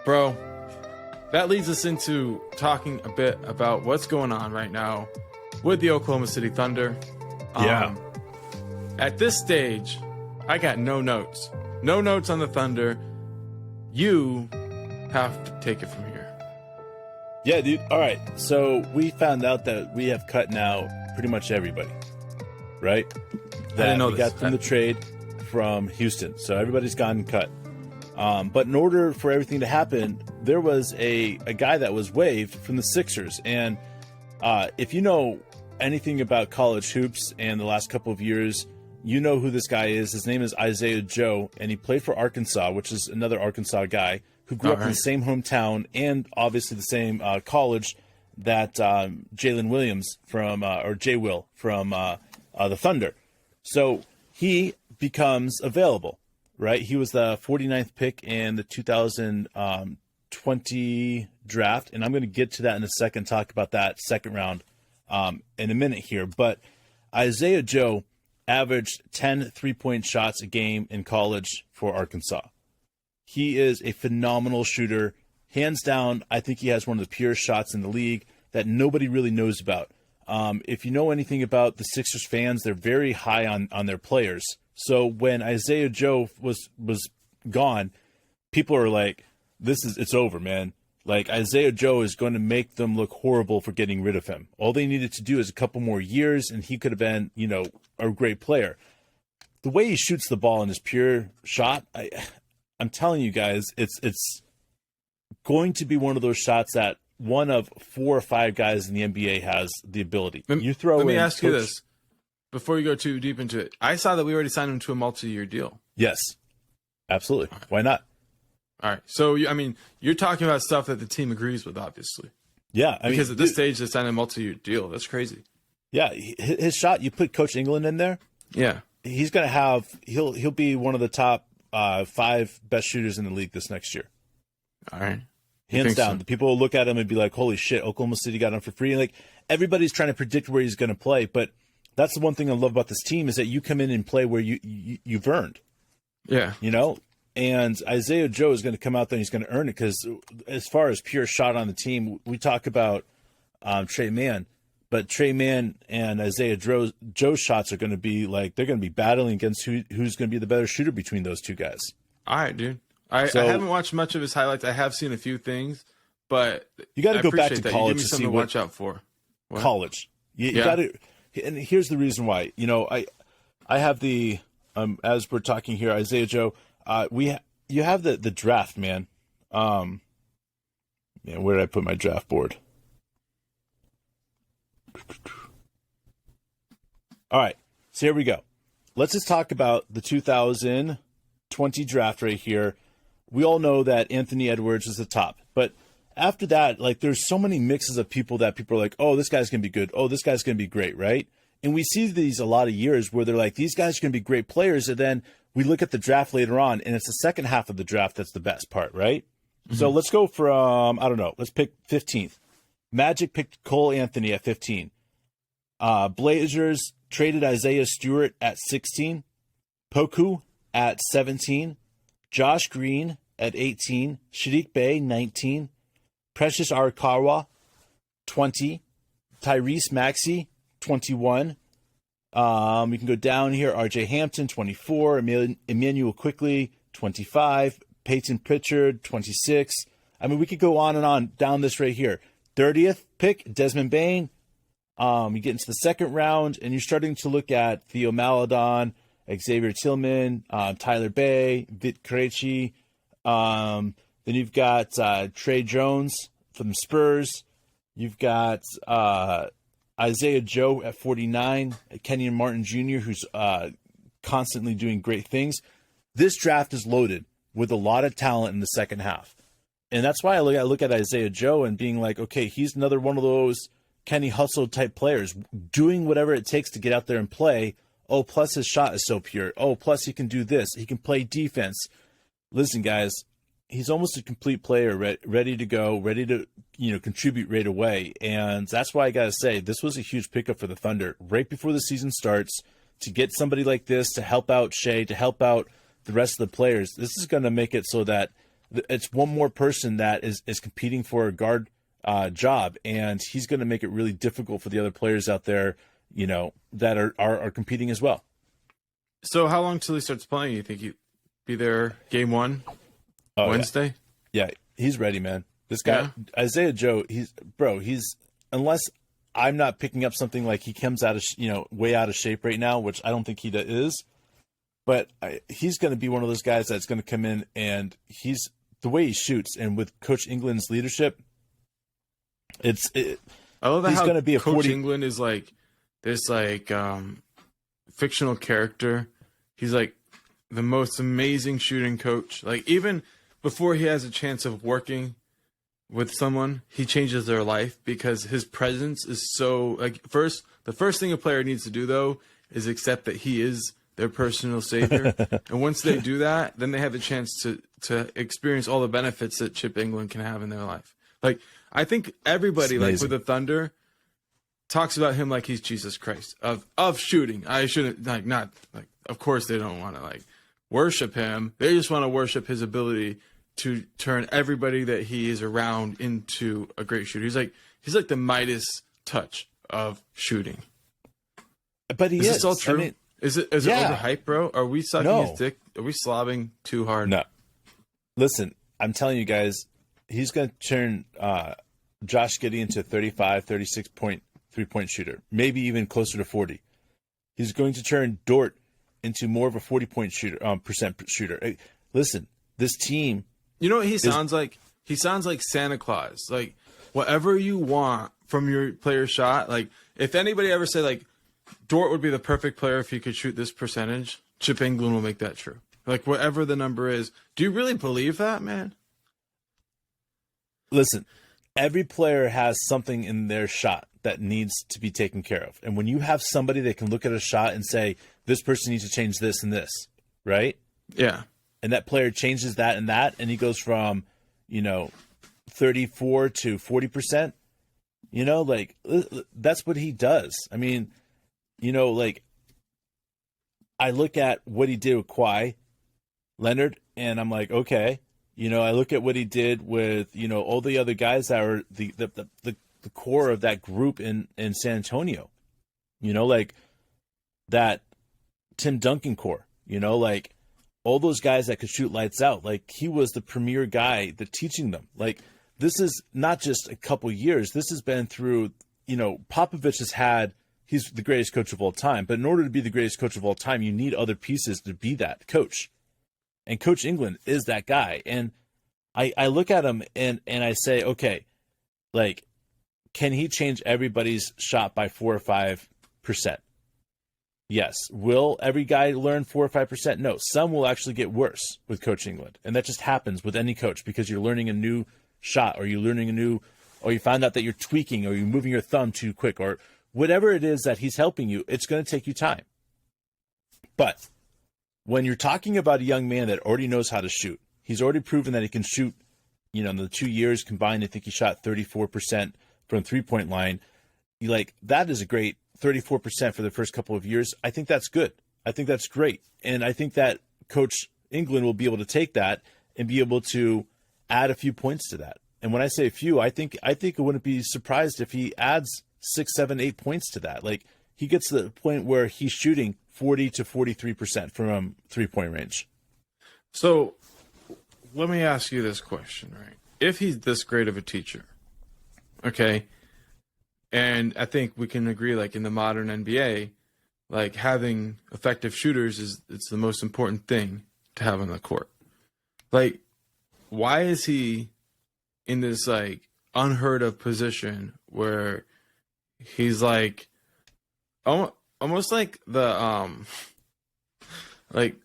Bro, that leads us into talking a bit about what's going on right now with the Oklahoma City Thunder. Yeah. At this stage, I got no notes. No notes on the Thunder. You have to take it from here. Yeah, dude. All right. So we found out that we have cut now pretty much everybody, right? That I didn't know we this. got from the trade from Houston. So everybody's gotten cut. But in order for everything to happen, there was a guy that was waived from the Sixers. And if you know anything about college hoops and the last couple of years, you know who this guy is. His name is Isaiah Joe, and he played for Arkansas, which is another Arkansas guy who grew up in the same hometown and obviously the same college that Jalen Williams from, or J. Will from the Thunder. So he becomes available, right? He was the 49th pick in the 2020 draft, and I'm going to get to that in a second, talk about that second round in a minute here. But Isaiah Joe averaged 10 3-point shots a game in college for Arkansas. He is a phenomenal shooter. Hands down, I think he has one of the purest shots in the league that nobody really knows about. If you know anything about the Sixers fans, they're very high on their players. So when Isaiah Joe was gone, people are like, it's over, man. Like, Isaiah Joe is going to make them look horrible for getting rid of him. All they needed to do is a couple more years, and he could have been, a great player. The way he shoots the ball in his pure shot, I'm telling you guys, it's going to be one of those shots that one of 4 or 5 guys in the NBA has the ability. Let me ask you this before you go too deep into it. I saw that we already signed him to a multi-year deal. Yes, absolutely. Why not? All right. So, you're talking about stuff that the team agrees with, obviously. Yeah. Because at this stage, they signed a multi-year deal. That's crazy. Yeah. His shot, you put Coach England in there. Yeah. He's going to he'll be one of the top 5 best shooters in the league this next year. All right. Hands down. So? People will look at him and be like, holy shit, Oklahoma City got him for free. And like, everybody's trying to predict where he's going to play. But that's the one thing I love about this team is that you come in and play where you've earned. Yeah. And Isaiah Joe is going to come out there and he's going to earn it because as far as pure shot on the team, we talk about Trey Mann, but Trey Mann and Isaiah Joe's shots are going to be like, they're going to be battling against who's going to be the better shooter between those two guys. All right, dude. I haven't watched much of his highlights. I have seen a few things, but you got to go back to college to see what watch out for. What? College. You got to, and here's the reason why. I have the as we're talking here, Isaiah Joe. You have the draft, man. Where did I put my draft board? All right, so here we go. Let's just talk about the 2020 draft right here. We all know that Anthony Edwards is the top, but after that, like, there's so many mixes of people that people are like, oh, this guy's gonna be good. Oh, this guy's gonna be great, right? And we see these a lot of years where they're like, these guys are gonna be great players, and then we look at the draft later on, and it's the second half of the draft that's the best part, right? Mm-hmm. So let's go from, let's pick 15th. Magic picked Cole Anthony at 15. Blazers traded Isaiah Stewart at 16. Poku at 17. Josh Green at 18. Sadiq Bey, 19. Precious Arakawa, 20. Tyrese Maxey, 21. We can go down here. RJ Hampton, 24. Emmanuel Quickley, 25. Peyton Pritchard, 26. I mean, we could go on and on down this right here. 30th pick, Desmond Bane. You get into the second round, and you're starting to look at Theo Maledon, Xavier Tillman, Tyler Bay, Vit Krejci. Then you've got Trey Jones from the Spurs. You've got Isaiah Joe at 49, Kenyon Martin Jr., who's constantly doing great things. This draft is loaded with a lot of talent in the second half. And that's why I look at Isaiah Joe and being like, okay, he's another one of those Kenny Hustle type players, doing whatever it takes to get out there and play. Oh, plus his shot is so pure. Oh, plus he can do this. He can play defense. Listen, guys, he's almost a complete player, ready to go, ready to contribute right away. And that's why I got to say, this was a huge pickup for the Thunder right before the season starts to get somebody like this to help out Shea, to help out the rest of the players. This is going to make it so that it's one more person that is competing for a guard job, and he's going to make it really difficult for the other players out there, that are competing as well. So how long till he starts playing? You think he'd be there game 1 Wednesday? Yeah, he's ready, man. This guy, Isaiah Joe, he's unless I'm not picking up something like he comes out of, way out of shape right now, which I don't think he is. But he's going to be one of those guys that's going to come in, and the way he shoots, and with Coach England's leadership, I love he's going to be Coach England is like this fictional character. He's like the most amazing shooting coach. Like even before he has a chance of working with someone, he changes their life because his presence is so the first thing a player needs to do though is accept that he is their personal savior. And once they do that, then they have a chance to experience all the benefits that Chip England can have in their life. Like I think everybody with the Thunder talks about him like he's Jesus Christ of shooting. I shouldn't of course they don't want to worship him. They just want to worship his ability to turn everybody that he is around into a great shooter. He's like the Midas touch of shooting. But is this all true? I mean, is it overhyped, bro? Are we sucking his dick? Are we slobbing too hard? No. Listen, I'm telling you guys, he's going to turn Josh Giddey into a 35, 36 point 3-point shooter, maybe even closer to 40. He's going to turn Dort into more of a 40-point percent shooter. Listen, this team. You know what he sounds like? He sounds like Santa Claus. Like whatever you want from your player shot. Like if anybody ever said Dort would be the perfect player if he could shoot this percentage, Chip England will make that true. Like whatever the number is. Do you really believe that, man? Listen, every player has something in their shot that needs to be taken care of. And when you have somebody that can look at a shot and say, this person needs to change this and this, right? Yeah. And that player changes that, and he goes from, 34 to 40%, that's what he does. I mean, I look at what he did with Kawhi Leonard, and I'm like, okay. I look at what he did with, all the other guys that are the core of that group in San Antonio. That Tim Duncan core, all those guys that could shoot lights out. He was the premier guy that teaching them. This is not just a couple years. This has been through, Popovich he's the greatest coach of all time. But in order to be the greatest coach of all time, you need other pieces to be that coach. And Coach England is that guy. And I look at him and I say, okay, can he change everybody's shot by 4 or 5%? Yes. Will every guy learn 4 or 5%? No. Some will actually get worse with Coach England. And that just happens with any coach because you're learning a new shot, or you're learning or you find out that you're tweaking, or you're moving your thumb too quick, or whatever it is that he's helping you, it's going to take you time. But when you're talking about a young man that already knows how to shoot, he's already proven that he can shoot, in the 2 years combined, I think he shot 34% from 3-point line. That is a great 34% for the first couple of years. I think that's good. I think that's great. And I think that Coach England will be able to take that and be able to add a few points to that. And when I say a few, I think I wouldn't be surprised if he adds 6, 7, 8 points to that. He gets to the point where he's shooting 40 to 43% from 3-point range. So let me ask you this question, right? If he's this great of a teacher, okay, and I think we can agree, in the modern NBA, having effective shooters it's the most important thing to have on the court. Why is he in this unheard of position where he's almost like the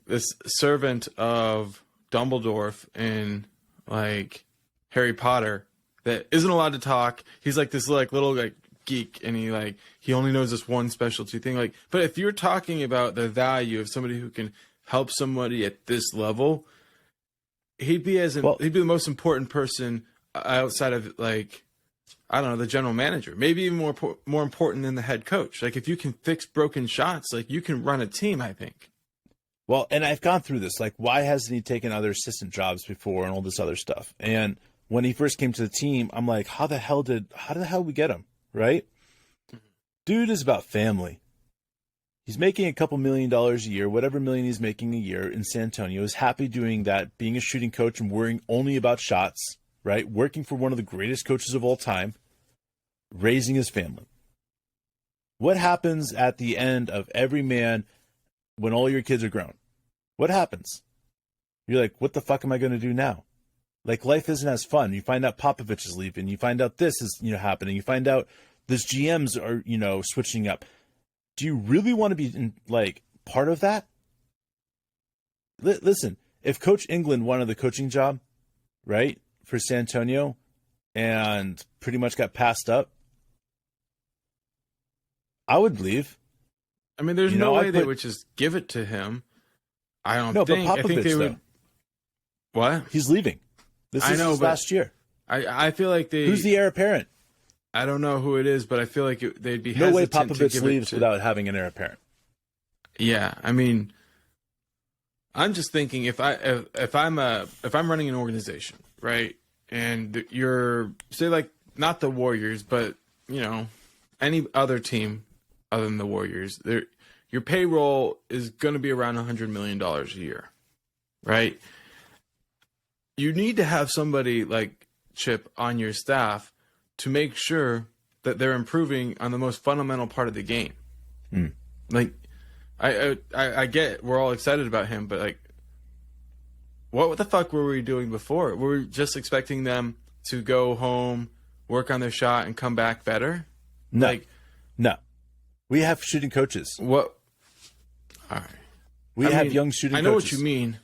this servant of Dumbledore in Harry Potter that isn't allowed to talk? He's this little geek, and he only knows this one specialty thing. But if you're talking about the value of somebody who can help somebody at this level, he'd be the most important person outside of I don't know, the general manager, maybe even more important than the head coach. If you can fix broken shots, you can run a team, I think. Well, and I've gone through this. Like, why hasn't he taken other assistant jobs before and all this other stuff? And when he first came to the team, I'm like, how the hell did we get him? Right? Dude is about family. He's making a couple $1 million a year, whatever million he's making a year in San Antonio. Is happy doing that, being a shooting coach and worrying only about shots, right? Working for one of the greatest coaches of all time, raising his family. What happens at the end of every man when all your kids are grown? What happens? You're like, what the fuck am I going to do now? Like, life isn't as fun. You find out Popovich is leaving. You find out this is, happening. You find out this GMs are, switching up. Do you really want to be part of that? Listen, if Coach England wanted the coaching job, right, for San Antonio and pretty much got passed up, I would leave. I mean, there's no way they would just give it to him. I don't think. But Popovich, I think they would. though. What? He's leaving. This is his last year. I feel like they. Who's the heir apparent? I don't know who it is, but I feel like they'd be no way hesitant to Popovich give leaves it to, without having an heir apparent. Yeah, I mean, I'm just thinking if I'm running an organization, right, and you're say like not the Warriors, but any other team other than the Warriors, your payroll is going to be around $100 million a year, right? You need to have somebody like Chip on your staff to make sure that they're improving on the most fundamental part of the game. Like, I get we're all excited about him, but like, what the fuck were we doing before? Were we just expecting them to go home, work on their shot, and come back better? No. We have shooting coaches. What? All right. We have young shooting coaches. I know what you mean.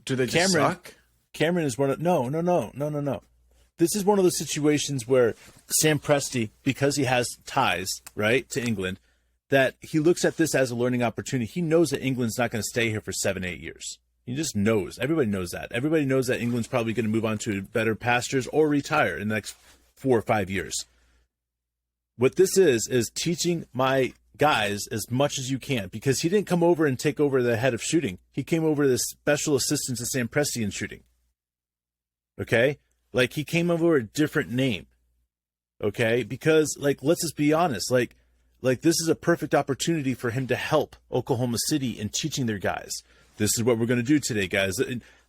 Do they just suck? Cameron is one of... No. This is one of those situations where Sam Presti, because he has ties, right, to England, that he looks at this as a learning opportunity. He knows that England's not going to stay here for 7-8 years. He just knows. Everybody knows that. Everybody knows that England's probably going to move on to better pastures or retire in the next 4 or 5 years. What this is teaching my guys as much as you can, because he didn't come over and take over the head of shooting. He came over as special assistant to Sam Presti in shooting. Okay? Like, he came over a different name. Okay? Because, let's just be honest. Like this is a perfect opportunity for him to help Oklahoma City in teaching their guys. This is what we're going to do today, guys.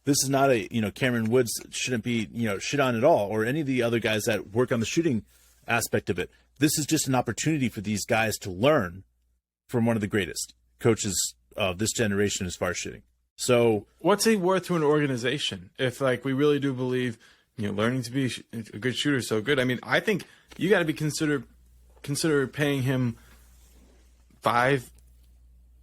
This is not a, Cameron Woods shouldn't be, shit on at all, or any of the other guys that work on the shooting aspect of it. This is just an opportunity for these guys to learn from one of the greatest coaches of this generation as far as shooting. So what's he worth to an organization if we really do believe, learning to be a good shooter is so good? I mean, I think you got to be consider paying him $5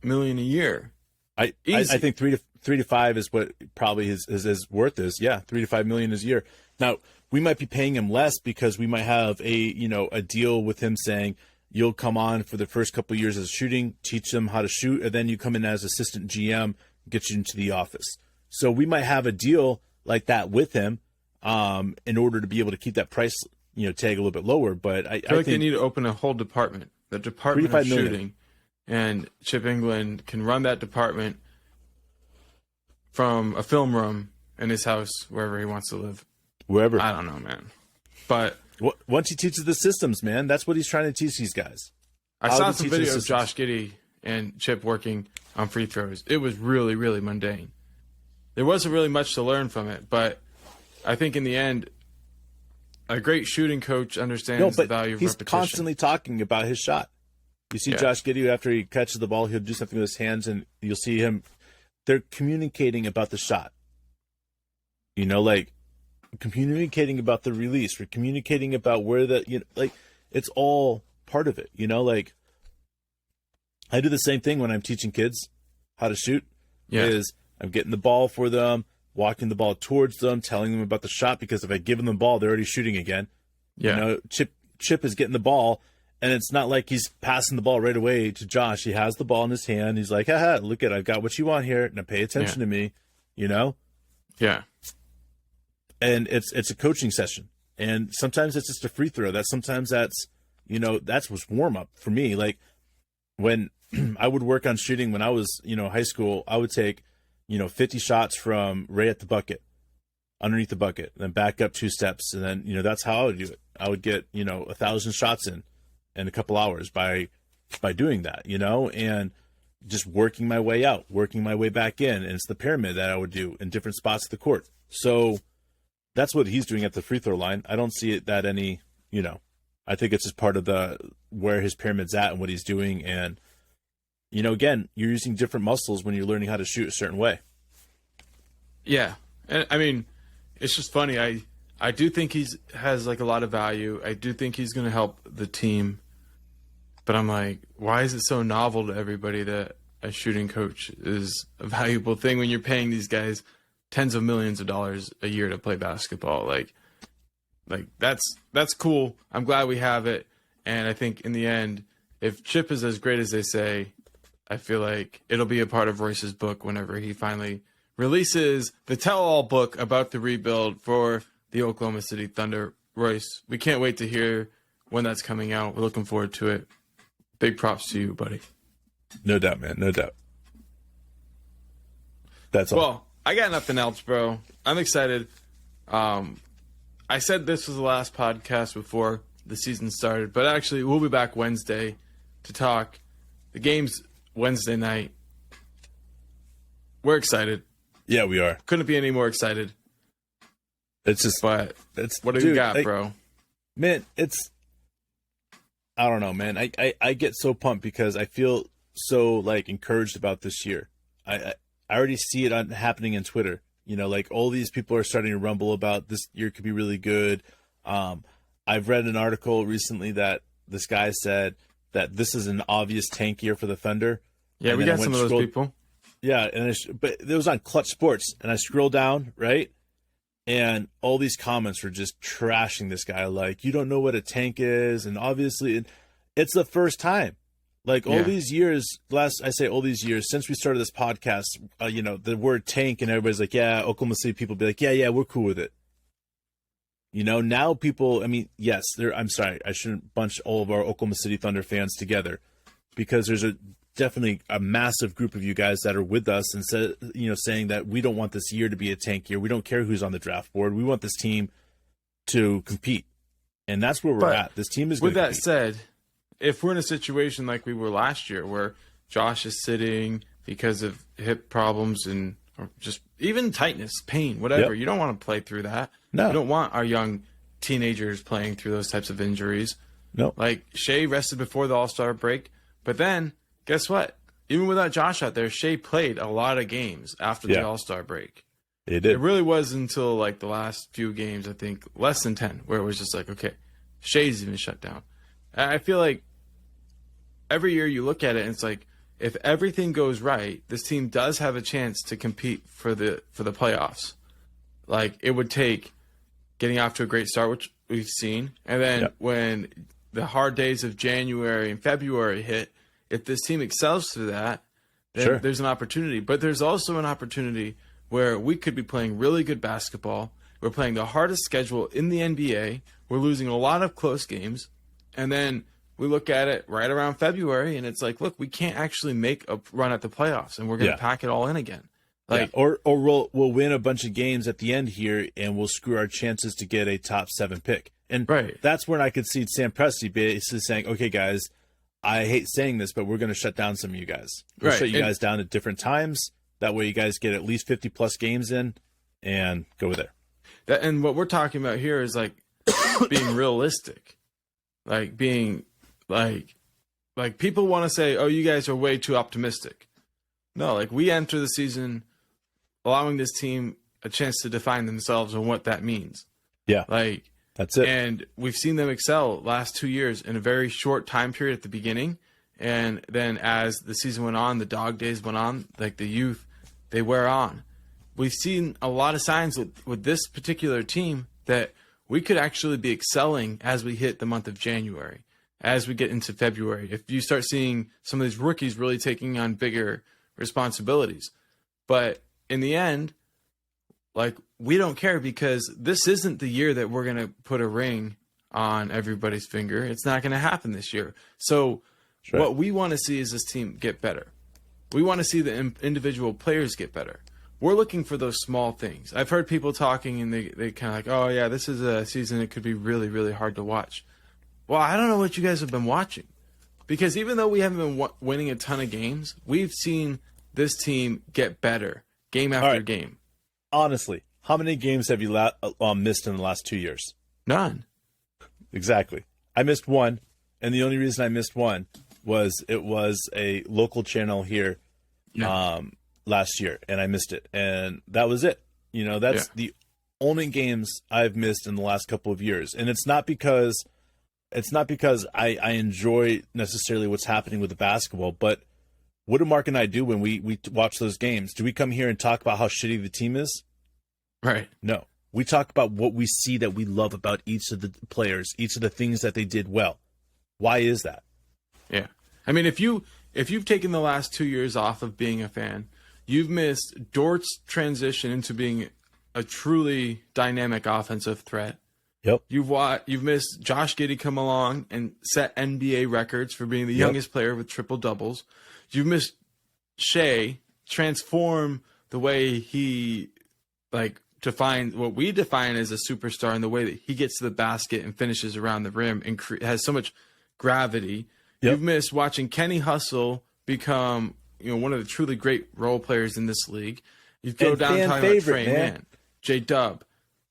million a year. I think 3 to 5 is what probably his worth is. Yeah, 3 to 5 million a year. Now, we might be paying him less because we might have a deal with him saying you'll come on for the first couple of years as shooting, teach them how to shoot, and then you come in as assistant GM, get you into the office. So we might have a deal like that with him in order to be able to keep that price tag a little bit lower. But I feel like they need to open a whole department, the department of shooting, and Chip England can run that department from a film room in his house, wherever he wants to live. Wherever. I don't know, man. But once he teaches the systems, man, that's what he's trying to teach these guys. I saw some video of Josh Giddey and Chip working on free throws. It was really, really mundane. There wasn't really much to learn from it, but I think in the end, a great shooting coach understands the value of repetition. He's constantly talking about his shot. You see Josh Giddey, after he catches the ball, he'll do something with his hands, and you'll see him. They're communicating about the shot. Communicating about the release. We're communicating about where it's all part of it. I do the same thing when I'm teaching kids how to shoot. Yeah. Is I'm getting the ball for them, walking the ball towards them, telling them about the shot, because if I give them the ball, they're already shooting again. Yeah. Chip is getting the ball, and it's not like he's passing the ball right away to Josh. He has the ball in his hand. He's like, haha, look at, I've got what you want here. Now pay attention to me, Yeah. And it's a coaching session. And sometimes it's just a free throw. Sometimes that's what's warm up for me. Like when I would work on shooting when I was, high school. I would take, 50 shots from right at the bucket, underneath the bucket, then back up 2 steps. And then, that's how I would do it. I would get, 1,000 shots in a couple hours by doing that, and just working my way out, working my way back in. And it's the pyramid that I would do in different spots of the court. So that's what he's doing at the free throw line. I don't see it that any, I think it's just part of where his pyramid's at and what he's doing. And, again, you're using different muscles when you're learning how to shoot a certain way. Yeah. And I mean, it's just funny. I do think has like a lot of value. I do think he's going to help the team. But I'm like, why is it so novel to everybody that a shooting coach is a valuable thing when you're paying these guys tens of millions of dollars a year to play basketball? Like that's cool. I'm glad we have it. And I think in the end, if Chip is as great as they say, I feel like it'll be a part of Royce's book whenever he finally releases the tell-all book about the rebuild for the Oklahoma City Thunder. Royce, we can't wait to hear when that's coming out. We're looking forward to it. Big props to you, buddy. No doubt, man. No doubt. That's all. Well, I got nothing else, bro. I'm excited. I said this was the last podcast before the season started, but actually we'll be back Wednesday to talk. The game's Wednesday night. We're excited. Yeah, we are. Couldn't be any more excited. It's just, But what do you got, bro? Man, I don't know, man. I get so pumped because I feel so encouraged about this year. I already see it happening in Twitter. All these people are starting to rumble about this year could be really good. I've read an article recently that this guy said that this is an obvious tank year for the Thunder. Yeah, we got some of those people. Yeah, but it was on Clutch Sports, and I scrolled down, right? And all these comments were just trashing this guy, like, you don't know what a tank is, and obviously it's the first time. All these years, all these years, since we started this podcast, the word tank, and everybody's like, yeah, Oklahoma City people be like, yeah, we're cool with it. Now people, yes, I'm sorry, I shouldn't bunch all of our Oklahoma City Thunder fans together, because there's definitely a massive group of you guys that are with us and saying that we don't want this year to be a tank year. We don't care who's on the draft board. We want this team to compete. And that's where we're at. This team is going to compete. With that said, if we're in a situation like we were last year where Josh is sitting because of hip problems and or just even tightness, pain, whatever, you don't want to play through that. No. You don't want our young teenagers playing through those types of injuries. No. Shea rested before the All-Star break, but then guess what? Even without Josh out there, Shea played a lot of games after the All-Star break. He did. It really was until the last few games, I think, less than 10, where it was just okay, Shea's even shut down. I feel like every year you look at it and it's if everything goes right, this team does have a chance to compete for the playoffs. It would take getting off to a great start, which we've seen, and then when the hard days of January and February hit, if this team excels through that, then there's an opportunity. But there's also an opportunity where we could be playing really good basketball. We're playing the hardest schedule in the NBA. We're losing a lot of close games. And then we look at it right around February, and it's look, we can't actually make a run at the playoffs, and we're going to pack it all in again. Or we'll win a bunch of games at the end here, and we'll screw our chances to get a top 7 pick. And that's when I could see Sam Presti basically saying, okay, guys, I hate saying this, but we're going to shut down some of you guys. We'll shut you guys down at different times. That way you guys get at least 50-plus games in and go with it. And what we're talking about here is, being realistic. Being, people want to say, oh, you guys are way too optimistic. No, we enter the season allowing this team a chance to define themselves and what that means. Yeah. That's it. And we've seen them excel last 2 years in a very short time period at the beginning. And then as the season went on, the dog days went on, the youth, they wear on. We've seen a lot of signs with this particular team that we could actually be excelling as we hit the month of January, as we get into February. If you start seeing some of these rookies really taking on bigger responsibilities. But in the end, we don't care, because this isn't the year that we're going to put a ring on everybody's finger. It's not going to happen this year. So Right. What we want to see is this team get better. We want to see the individual players get better. We're looking for those small things. I've heard people talking, and they kind of like, oh, yeah, this is a season that could be really, really hard to watch. Well, I don't know what you guys have been watching. Because even though we haven't been winning a ton of games, we've seen this team get better game after game. Honestly, how many games have you missed in the last 2 years? None. Exactly. I missed one, and the only reason I missed one was it was a local channel here last year, and I missed it. And that was it. You know, that's the only games I've missed in the last couple of years. And it's not because I enjoy necessarily what's happening with the basketball, but what do Mark and I do when we watch those games? Do we come here and talk about how shitty the team is? Right. No. We talk about what we see that we love about each of the players, each of the things that they did well. Why is that? Yeah. I mean, if you've taken the last 2 years off of being a fan, you've missed Dort's transition into being a truly dynamic offensive threat. Yep. You've missed Josh Giddey come along and set NBA records for being the youngest player with triple doubles. You've missed Shea transform the way he define what we define as a superstar, and the way that he gets to the basket and finishes around the rim and has so much gravity. Yep. You've missed watching Kenny Hustle become one of the truly great role players in this league. You go down talking about Trey Man, J Dub,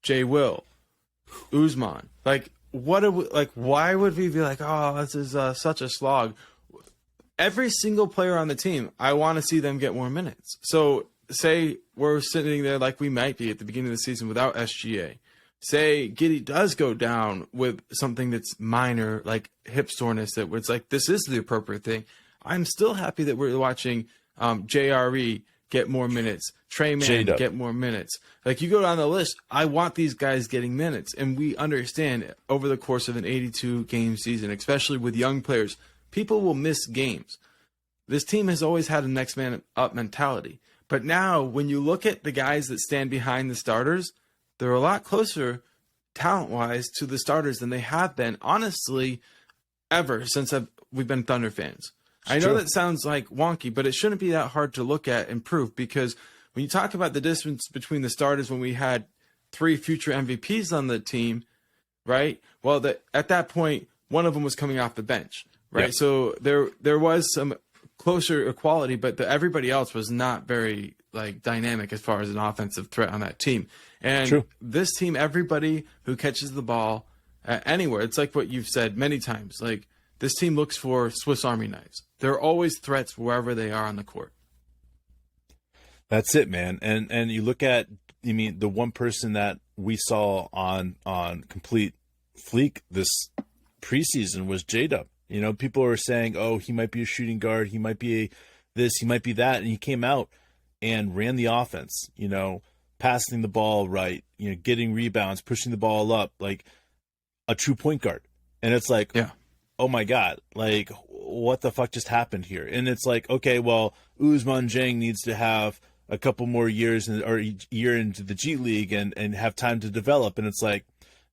J Will, Ousmane. Why would we be like, oh, this is such a slog? Every single player on the team, I want to see them get more minutes. So say we're sitting there like we might be at the beginning of the season without SGA. Say Giddey does go down with something that's minor, like hip soreness, that it's like this is the appropriate thing. I'm still happy that we're watching JRE get more minutes, Trey Man get more minutes. Like, you go down the list, I want these guys getting minutes. And we understand over the course of an 82-game season, especially with young players, people will miss games. This team has always had a next man up mentality. But now, when you look at the guys that stand behind the starters, they're a lot closer, talent-wise, to the starters than they have been, honestly, ever since we've been Thunder fans. I know that sounds like wonky, but it shouldn't be that hard to look at and prove, because when you talk about the difference between the starters when we had 3 future MVPs on the team, right? Well, at that point, one of them was coming off the bench, right? Yeah. So there was some closer equality, but everybody else was not very dynamic as far as an offensive threat on that team. And this team, everybody who catches the ball anywhere, it's like what you've said many times, like, this team looks for Swiss Army knives. There are always threats wherever they are on the court. That's it, man. And you look at, the one person that we saw on complete fleek this preseason was J-Dub. People are saying, oh, he might be a shooting guard. He might be this, he might be that. And he came out and ran the offense, passing the ball right, getting rebounds, pushing the ball up, like a true point guard. And it's like, oh my God, what the fuck just happened here? And it's like, okay, well, Ousmane Dieng needs to have a couple more years or a year into the G League and have time to develop. And it's like,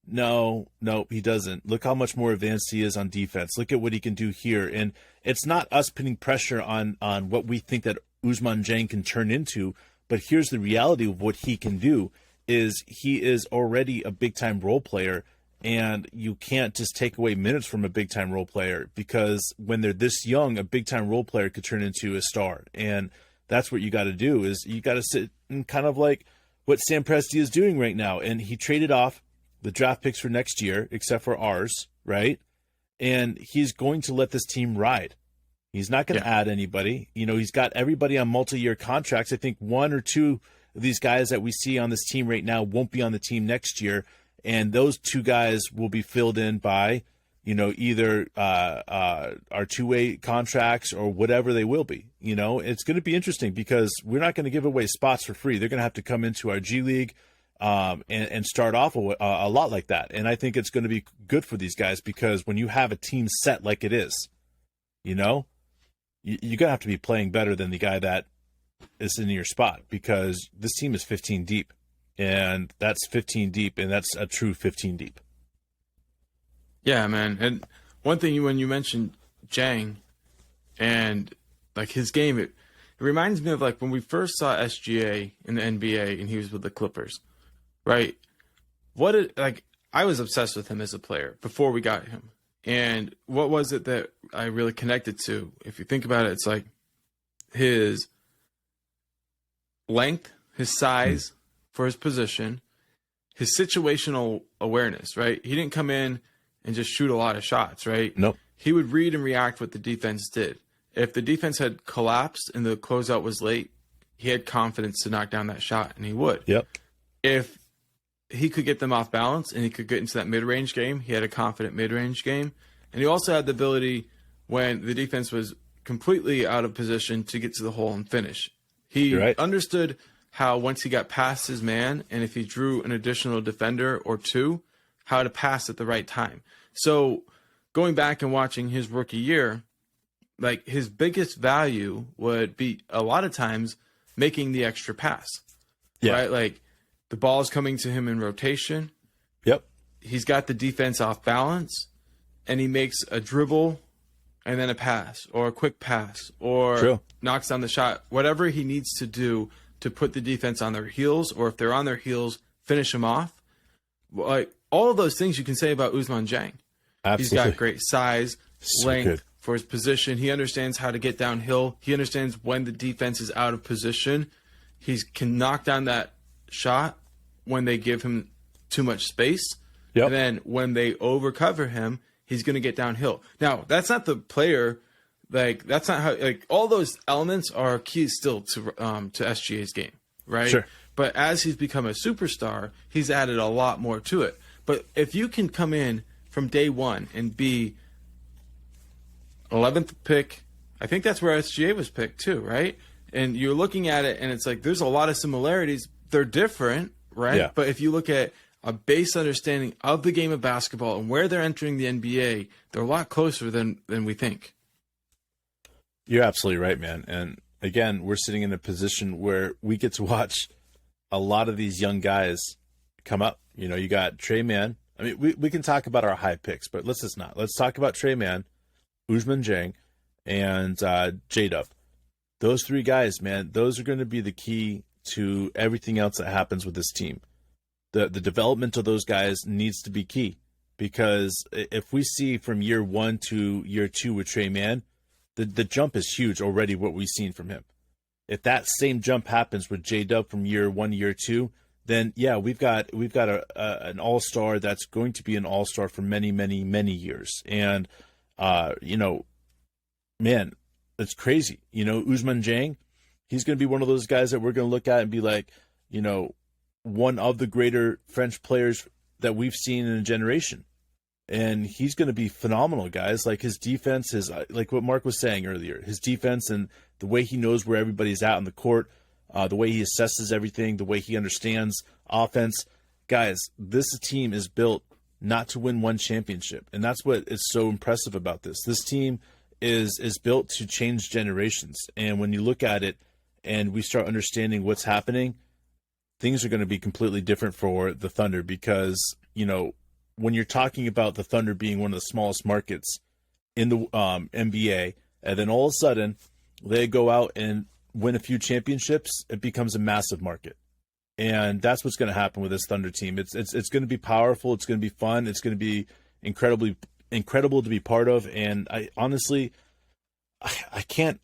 no, he doesn't. Look how much more advanced he is on defense. Look at what he can do here. And it's not us putting pressure on what we think that Ousmane Dieng can turn into, but here's the reality of what he can do is he is already a big-time role player. And you can't just take away minutes from a big-time role player, because when they're this young, a big-time role player could turn into a star. And that's what you got to do, is you got to sit and kind of like what Sam Presti is doing right now. And he traded off the draft picks for next year, except for ours, right? And he's going to let this team ride. He's not going to add anybody. He's got everybody on multi-year contracts. I think 1 or 2 of these guys that we see on this team right now won't be on the team next year. And those 2 guys will be filled in by, either our two-way contracts or whatever they will be. It's going to be interesting because we're not going to give away spots for free. They're going to have to come into our G League and start off a lot like that. And I think it's going to be good for these guys, because when you have a team set like it is, you're going to have to be playing better than the guy that is in your spot, because this team is 15 deep. And that's 15 deep, and that's a true 15 deep. Yeah, man. And one thing, when you mentioned Dieng, And like his game, it reminds me of like when we first saw SGA in the NBA and he was with the Clippers, right? I was obsessed with him as a player before we got him. And what was it that I really connected to? If you think about it, it's like his length, his size for his position, his situational awareness, right? He didn't come in and just shoot a lot of shots, right? Nope. He would read and react what the defense did. If the defense had collapsed and the closeout was late, he had confidence to knock down that shot, and he would. Yep. If he could get them off balance and he could get into that mid-range game, he had a confident mid-range game. And he also had the ability, when the defense was completely out of position, to get to the hole and finish. He understood how once he got past his man, and if he drew an additional defender or two, how to pass at the right time. So going back and watching his rookie year, like his biggest value would be a lot of times making the extra pass. Yeah. Right? Like the ball is coming to him in rotation. Yep. He's got the defense off balance, and he makes a dribble and then a pass or a quick pass or knocks down the shot, whatever he needs to do to put the defense on their heels, or if they're on their heels, finish them off. Like all of those things you can say about Ousmane Dieng. Absolutely. He's got great size, length for his position. He understands how to get downhill. He understands when the defense is out of position. He can knock down that shot when they give him too much space. Yep. And then when they overcover him, he's going to get downhill. Now, that's not the player. Like, that's not how, like, all those elements are keys still to SGA's game, right? Sure. But as he's become a superstar, he's added a lot more to it. But if you can come in from day one and be 11th pick, I think that's where SGA was picked too, right? And you're looking at it and it's like there's a lot of similarities. They're different, right? Yeah. But if you look at a base understanding of the game of basketball and where they're entering the NBA, they're a lot closer than we think. You're absolutely right, man. And again, we're sitting in a position where we get to watch a lot of these young guys come up. You know, you got Trey Mann. I mean, we can talk about our high picks, but let's just not. Let's talk about Trey Mann, Ousmane Dieng, and J-Dub. Those three guys, man, those are going to be the key to everything else that happens with this team. The development of those guys needs to be key, because if we see from year 1 to year 2 with Trey Mann, the jump is huge already, what we've seen from him. If that same jump happens with J-Dub from year 1 to year 2, then yeah, we've got an all-star that's going to be an all-star for many, many, many years. And you know, man, it's crazy. You know, Ousmane Dieng, he's going to be one of those guys that we're going to look at and be like, you know, one of the greater French players that we've seen in a generation. And he's going to be phenomenal, guys. Like his defense is like what Mark was saying earlier, his defense and the way he knows where everybody's at on the court, the way he assesses everything, the way he understands offense. Guys, this team is built not to win one championship. And that's what is so impressive about this. This team is built to change generations. And when you look at it and we start understanding what's happening, things are going to be completely different for the Thunder, because, you know, when you're talking about the Thunder being one of the smallest markets in the NBA, and then all of a sudden they go out and win a few championships, it becomes a massive market. And that's what's going to happen with this Thunder team. It's going to be powerful. It's going to be fun. It's going to be incredible to be part of. And I honestly, I can't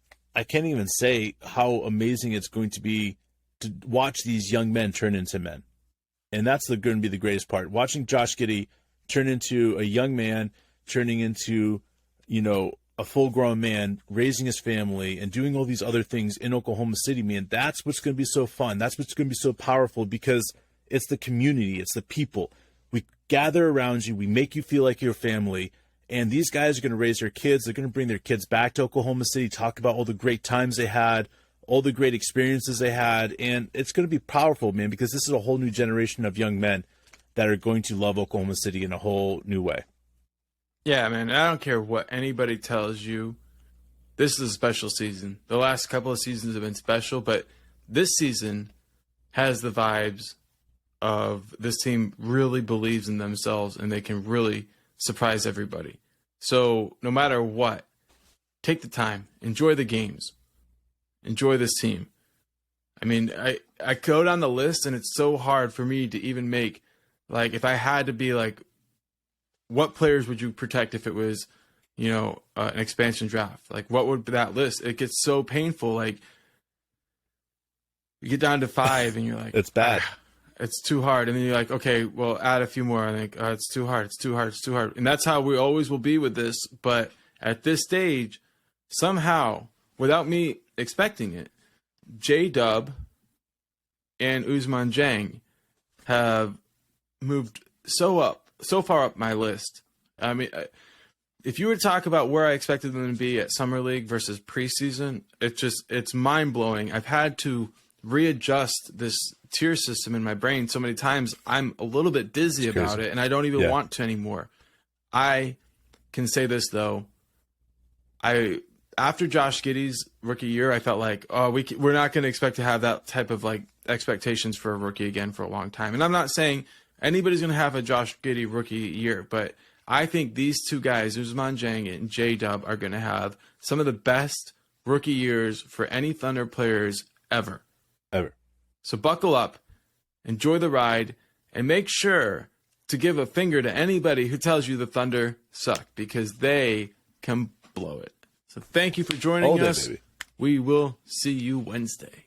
even say how amazing it's going to be to watch these young men turn into men. And that's going to be the greatest part. Watching Josh Giddey turn into a young man, turning into, you know, a full-grown man, raising his family, and doing all these other things in Oklahoma City, man, that's what's going to be so fun. That's what's going to be so powerful, because it's the community. It's the people. We gather around you. We make you feel like you're family. And these guys are going to raise their kids. They're going to bring their kids back to Oklahoma City, talk about all the great times they had, all the great experiences they had. And it's going to be powerful, man, because this is a whole new generation of young men that are going to love Oklahoma City in a whole new way. Yeah, man, I don't care what anybody tells you. This is a special season. The last couple of seasons have been special, but this season has the vibes of this team really believes in themselves and they can really surprise everybody. So no matter what, take the time, enjoy the games, enjoy this team. I mean, I go down the list, and it's so hard for me to even make, like, if I had to be like, what players would you protect if it was, an expansion draft? Like, what would that list? It gets so painful. Like, you get down to 5, and you're like, it's bad. It's too hard. And then you're like, okay, well, add a few more. I think, it's too hard. It's too hard. It's too hard. And that's how we always will be with this. But at this stage, somehow, without me expecting it, J-Dub and Ousmane Dieng have moved so far up my list. I mean, if you were to talk about where I expected them to be at Summer League versus preseason, it's mind-blowing. I've had to readjust this tier system in my brain so many times. I'm a little bit dizzy about it, and I don't even want to anymore. I can say this, though. After Josh Giddey's rookie year, I felt like, we're not going to expect to have that type of like expectations for a rookie again for a long time. And I'm not saying anybody's going to have a Josh Giddey rookie year, but I think these two guys, Ousmane Dieng and J-Dub, are going to have some of the best rookie years for any Thunder players ever. So buckle up, enjoy the ride, and make sure to give a finger to anybody who tells you the Thunder suck, because they can blow it. So thank you for joining us. Baby. We will see you Wednesday.